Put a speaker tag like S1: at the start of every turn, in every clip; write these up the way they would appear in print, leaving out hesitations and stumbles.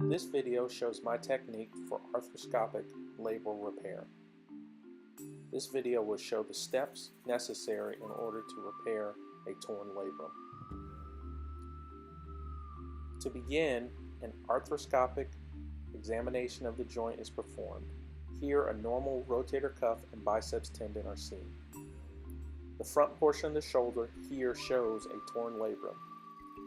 S1: This video shows my technique for arthroscopic labral repair. This video will show the steps necessary in order to repair a torn labrum. To begin, an arthroscopic examination of the joint is performed. Here, a normal rotator cuff and biceps tendon are seen. The front portion of the shoulder here shows a torn labrum.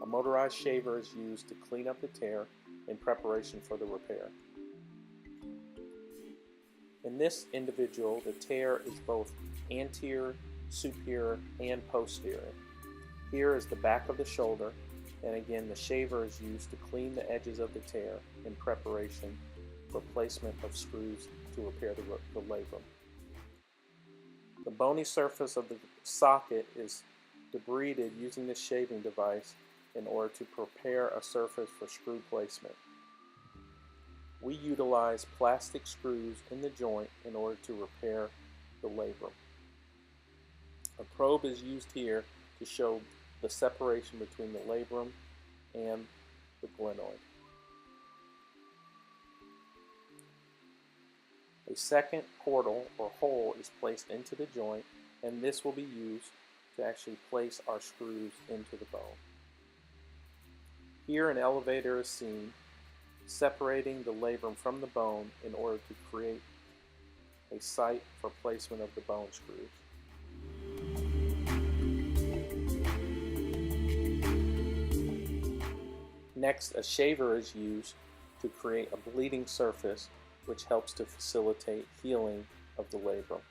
S1: A motorized shaver is used to clean up the tear in preparation for the repair. In this individual, the tear is both anterior, superior, and posterior. Here is the back of the shoulder, and again the shaver is used to clean the edges of the tear in preparation for placement of screws to repair the labrum. The bony surface of the socket is debrided using the shaving device in order to prepare a surface for screw placement. We utilize plastic screws in the joint in order to repair the labrum. A probe is used here to show the separation between the labrum and the glenoid. A second portal or hole is placed into the joint, and this will be used to actually place our screws into the bone. Here an elevator is seen, separating the labrum from the bone in order to create a site for placement of the bone screws. Next, a shaver is used to create a bleeding surface which helps to facilitate healing of the labrum.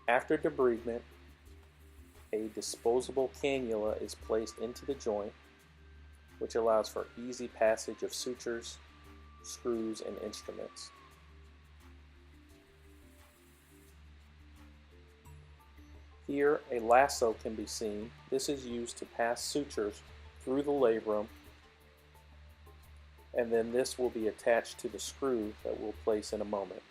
S1: After debridement, a disposable cannula is placed into the joint, which allows for easy passage of sutures, screws, and instruments. Here, a lasso can be seen. This is used to pass sutures through the labrum, and then this will be attached to the screw that we'll place in a moment.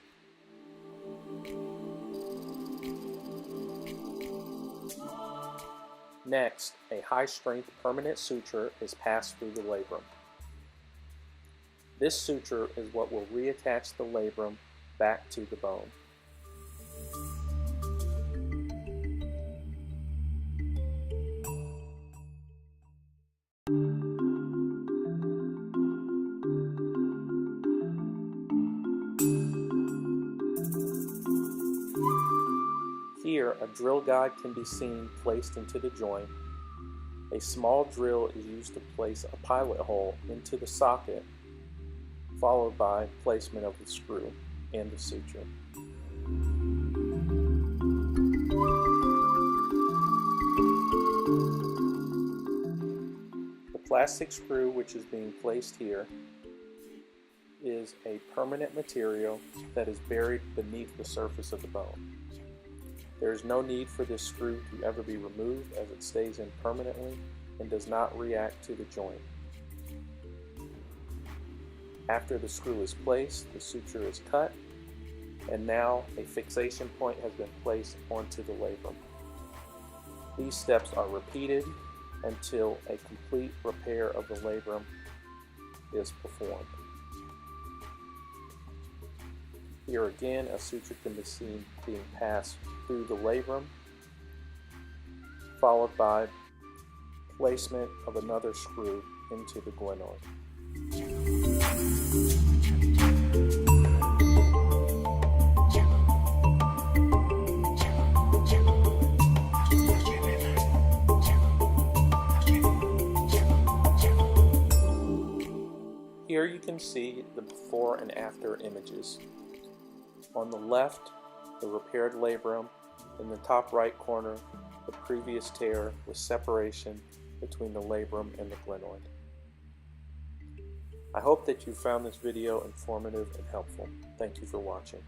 S1: Next, a high-strength permanent suture is passed through the labrum. This suture is what will reattach the labrum back to the bone. Here, a drill guide can be seen placed into the joint. A small drill is used to place a pilot hole into the socket, followed by placement of the screw and the suture. The plastic screw which is being placed here is a permanent material that is buried beneath the surface of the bone. There is no need for this screw to ever be removed, as it stays in permanently and does not react to the joint. After the screw is placed, the suture is cut, and now a fixation point has been placed onto the labrum. These steps are repeated until a complete repair of the labrum is performed. Here again, a suture can be seen being passed through the labrum, followed by placement of another screw into the glenoid. Here you can see the before and after images. On the left, the repaired labrum. In the top right corner, the previous tear with separation between the labrum and the glenoid. I hope that you found this video informative and helpful. Thank you for watching.